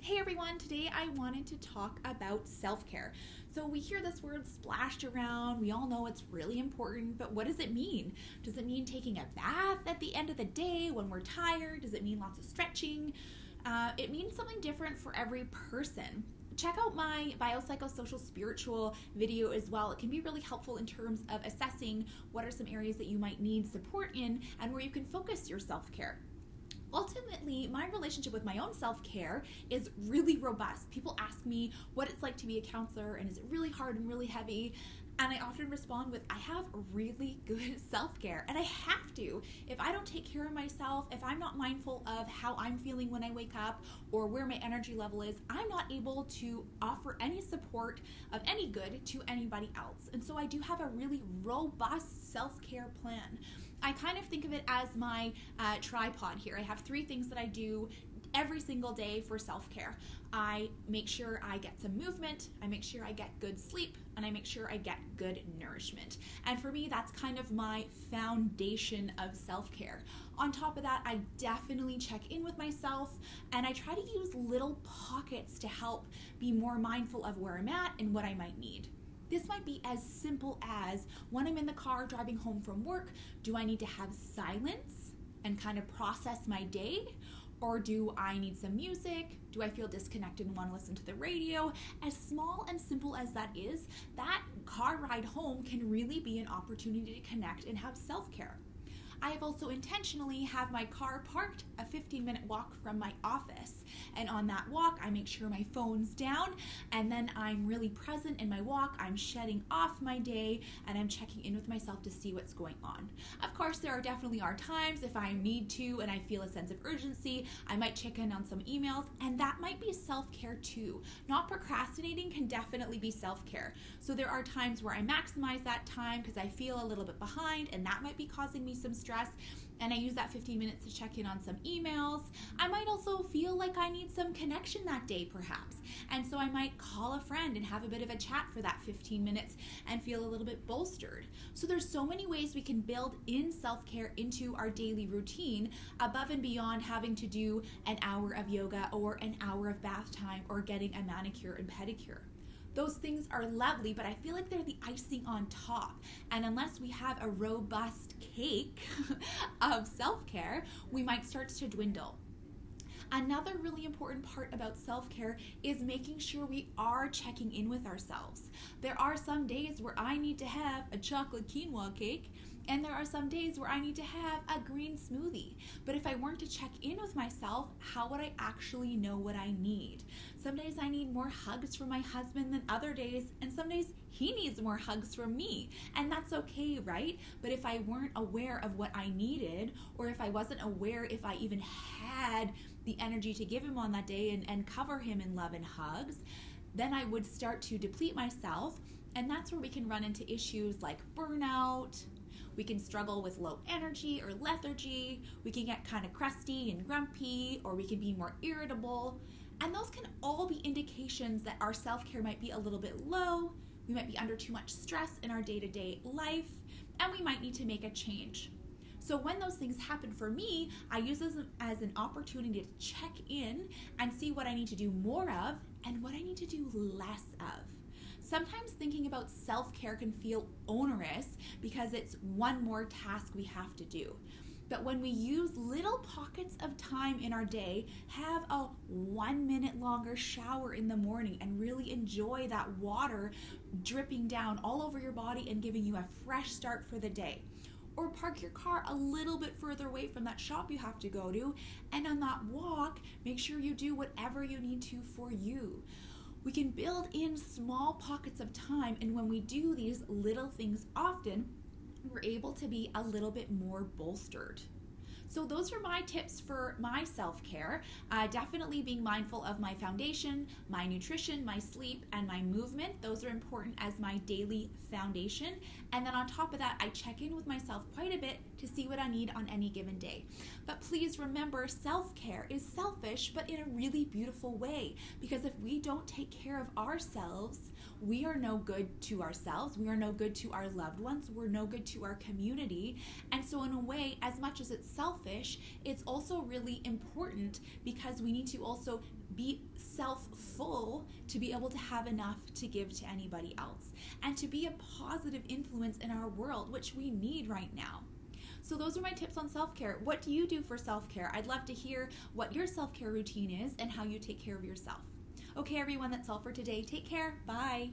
Hey everyone, today I wanted to talk about self-care. So we hear this word splashed around, we all know it's really important, but what does it mean? Does it mean taking a bath at the end of the day when we're tired? Does it mean lots of stretching? It means something different for every person. Check out my biopsychosocial spiritual video as well. It can be really helpful in terms of assessing what are some areas that you might need support in and where you can focus your self-care. Ultimately, my relationship with my own self-care is really robust. People ask me what it's like to be a counselor and is it really hard and really heavy? And I often respond with, I have really good self-care and I have to. If I don't take care of myself, if I'm not mindful of how I'm feeling when I wake up or where my energy level is, I'm not able to offer any support of any good to anybody else. And so I do have a really robust self-care plan. I kind of think of it as my tripod here. I have 3 things that I do every single day for self-care. I make sure I get some movement, I make sure I get good sleep, and I make sure I get good nourishment. And for me, that's kind of my foundation of self-care. On top of that, I definitely check in with myself, and I try to use little pockets to help be more mindful of where I'm at and what I might need. This might be as simple as when I'm in the car driving home from work, do I need to have silence and kind of process my day? Or do I need some music? Do I feel disconnected and want to listen to the radio? As small and simple as that is, that car ride home can really be an opportunity to connect and have self-care. I have also intentionally have my car parked a 15-minute walk from my office. And on that walk, I make sure my phone's down and then I'm really present in my walk. I'm shedding off my day and I'm checking in with myself to see what's going on. Of course, there definitely are times if I need to and I feel a sense of urgency, I might check in on some emails, and that might be self-care too. Not procrastinating can definitely be self-care. So there are times where I maximize that time because I feel a little bit behind and that might be causing me some stress, and I use that 15 minutes to check in on some emails. I might also feel like I need some connection that day perhaps, and so I might call a friend and have a bit of a chat for that 15 minutes and feel a little bit bolstered. So there's so many ways we can build in self-care into our daily routine above and beyond having to do an hour of yoga or an hour of bath time or getting a manicure and pedicure. Those things are lovely, but I feel like they're the icing on top. And unless we have a robust cake of self-care, we might start to dwindle. Another really important part about self-care is making sure we are checking in with ourselves. There are some days where I need to have a chocolate quinoa cake, and there are some days where I need to have a green smoothie. But if I weren't to check in with myself, how would I actually know what I need? Some days I need more hugs from my husband than other days, and some days he needs more hugs from me. And that's okay, right? But if I weren't aware of what I needed, or if I wasn't aware if I even had the energy to give him on that day and cover him in love and hugs, then I would start to deplete myself. And that's where we can run into issues like burnout. We can struggle with low energy or lethargy. We can get kind of crusty and grumpy, or we can be more irritable. And those can all be indications that our self-care might be a little bit low. We might be under too much stress in our day-to-day life, and we might need to make a change. So when those things happen for me, I use this as an opportunity to check in and see what I need to do more of and what I need to do less of. Sometimes thinking about self-care can feel onerous because it's one more task we have to do. But when we use little pockets of time in our day, have a 1 minute longer shower in the morning and really enjoy that water dripping down all over your body and giving you a fresh start for the day. Or park your car a little bit further away from that shop you have to go to, and on that walk, make sure you do whatever you need to for you. We can build in small pockets of time, and when we do these little things often, we're able to be a little bit more bolstered. So those are my tips for my self-care. Definitely being mindful of my foundation, my nutrition, my sleep, and my movement. Those are important as my daily foundation. And then on top of that, I check in with myself quite a bit to see what I need on any given day. But please remember, self-care is selfish, but in a really beautiful way. Because if we don't take care of ourselves, we are no good to ourselves. We are no good to our loved ones. We're no good to our community. And so in a way, as much as it's selfish, it's also really important because we need to also be self-full to be able to have enough to give to anybody else, and to be a positive influence in our world, which we need right now. So those are my tips on self-care. What do you do for self-care? I'd love to hear what your self-care routine is and how you take care of yourself. Okay, everyone, that's all for today. Take care. Bye.